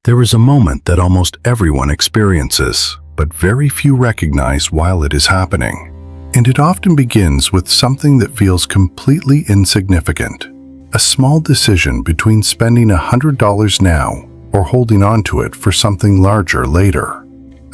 There is a moment that almost everyone experiences, but very few recognize while it is happening. And it often begins with something that feels completely insignificant. A small decision between spending $100 now or holding on to it for something larger later.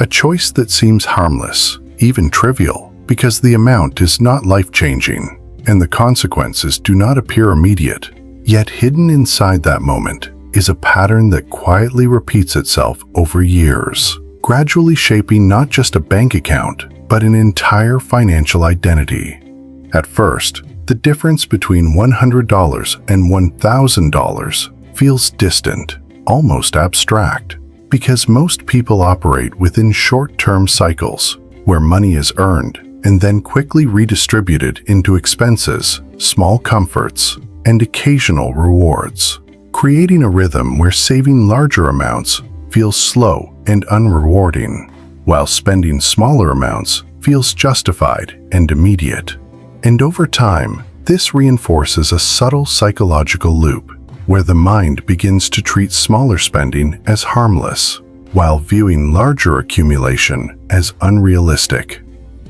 A choice that seems harmless, even trivial, because the amount is not life-changing and the consequences do not appear immediate. Yet hidden inside that moment is a pattern that quietly repeats itself over years, gradually shaping not just a bank account, but an entire financial identity. At first, the difference between $100 and $1,000 feels distant, almost abstract, because most people operate within short-term cycles where money is earned and then quickly redistributed into expenses, small comforts, and occasional rewards, creating a rhythm where saving larger amounts feels slow and unrewarding, while spending smaller amounts feels justified and immediate. And over time, this reinforces a subtle psychological loop where the mind begins to treat smaller spending as harmless, while viewing larger accumulation as unrealistic.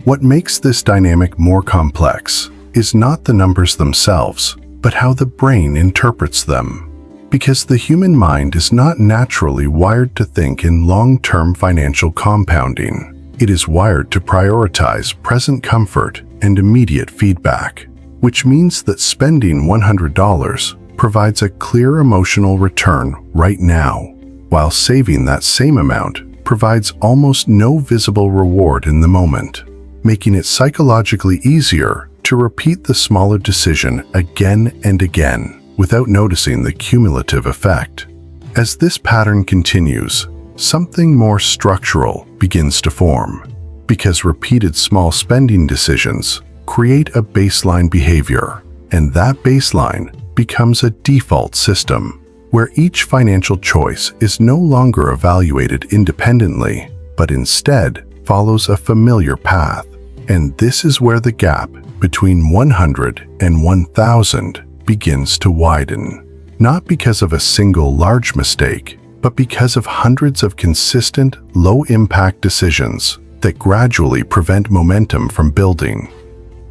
What makes this dynamic more complex is not the numbers themselves, but how the brain interprets them. Because the human mind is not naturally wired to think in long-term financial compounding. It is wired to prioritize present comfort and immediate feedback, which means that spending $100 provides a clear emotional return right now, while saving that same amount provides almost no visible reward in the moment, making it psychologically easier to repeat the smaller decision again and again without noticing the cumulative effect. As this pattern continues, something more structural begins to form, because repeated small spending decisions create a baseline behavior, and that baseline becomes a default system, where each financial choice is no longer evaluated independently, but instead follows a familiar path. And this is where the gap between 100 and 1,000 begins to widen, not because of a single large mistake, but because of hundreds of consistent, low-impact decisions that gradually prevent momentum from building.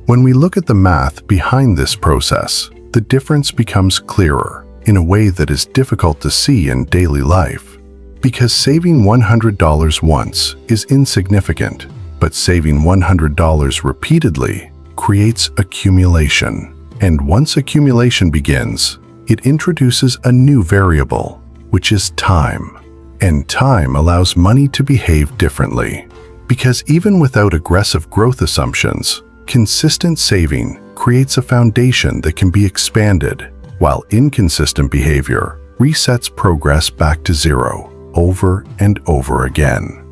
When we look at the math behind this process, the difference becomes clearer in a way that is difficult to see in daily life. Because saving $100 once is insignificant, but saving $100 repeatedly creates accumulation. And once accumulation begins, it introduces a new variable, which is time. And time allows money to behave differently. Because even without aggressive growth assumptions, consistent saving creates a foundation that can be expanded, while inconsistent behavior resets progress back to zero over and over again.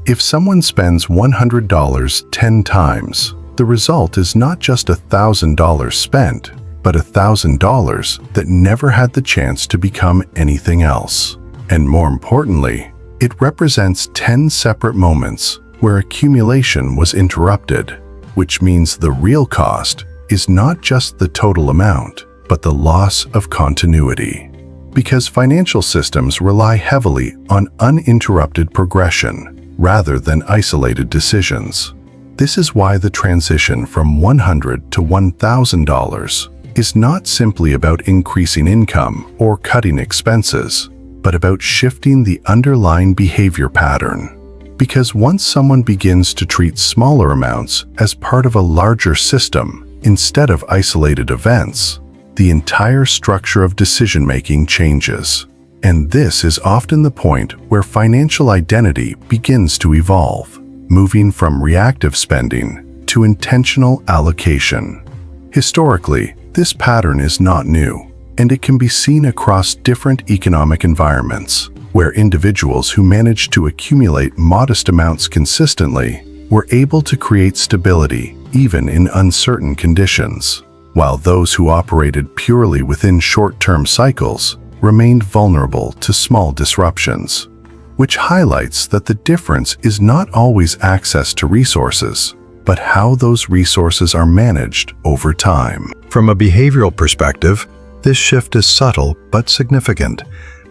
If someone spends $100 10 times, the result is not just $1,000 spent, but $1,000 that never had the chance to become anything else. And more importantly, it represents 10 separate moments where accumulation was interrupted, which means the real cost is not just the total amount, but the loss of continuity. Because financial systems rely heavily on uninterrupted progression rather than isolated decisions. This is why the transition from $100 to $1,000 is not simply about increasing income or cutting expenses, but about shifting the underlying behavior pattern. Because once someone begins to treat smaller amounts as part of a larger system instead of isolated events, the entire structure of decision-making changes. And this is often the point where financial identity begins to evolve, moving from reactive spending to intentional allocation. Historically, this pattern is not new, and it can be seen across different economic environments, where individuals who managed to accumulate modest amounts consistently were able to create stability even in uncertain conditions, while those who operated purely within short-term cycles remained vulnerable to small disruptions, which highlights that the difference is not always access to resources, but how those resources are managed over time. From a behavioral perspective, this shift is subtle but significant,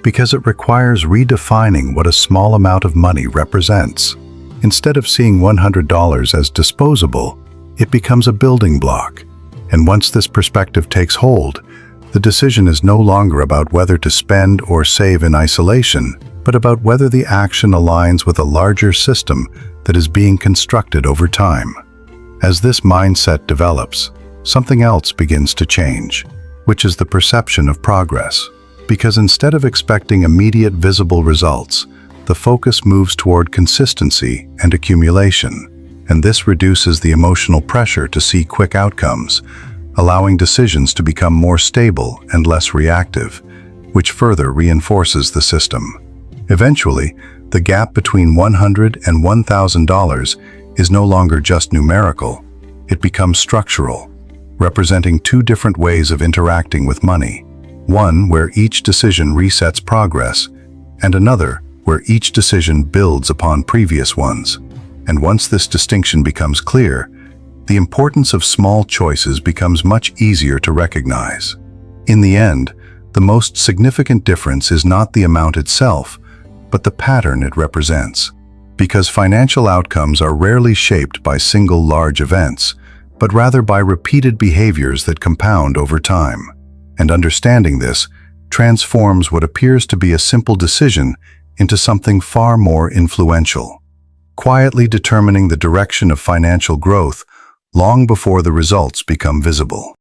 because it requires redefining what a small amount of money represents. Instead of seeing $100 as disposable, it becomes a building block. And once this perspective takes hold, the decision is no longer about whether to spend or save in isolation, but about whether the action aligns with a larger system that is being constructed over time. As this mindset develops, something else begins to change, which is the perception of progress. Because instead of expecting immediate visible results, the focus moves toward consistency and accumulation, and this reduces the emotional pressure to see quick outcomes, allowing decisions to become more stable and less reactive, which further reinforces the system. Eventually, the gap between $100 and $1,000 is no longer just numerical. It becomes structural, representing two different ways of interacting with money. One where each decision resets progress, and another where each decision builds upon previous ones. And once this distinction becomes clear, the importance of small choices becomes much easier to recognize. In the end, the most significant difference is not the amount itself, but the pattern it represents. Because financial outcomes are rarely shaped by single large events, but rather by repeated behaviors that compound over time. And understanding this transforms what appears to be a simple decision into something far more influential, quietly determining the direction of financial growth long before the results become visible.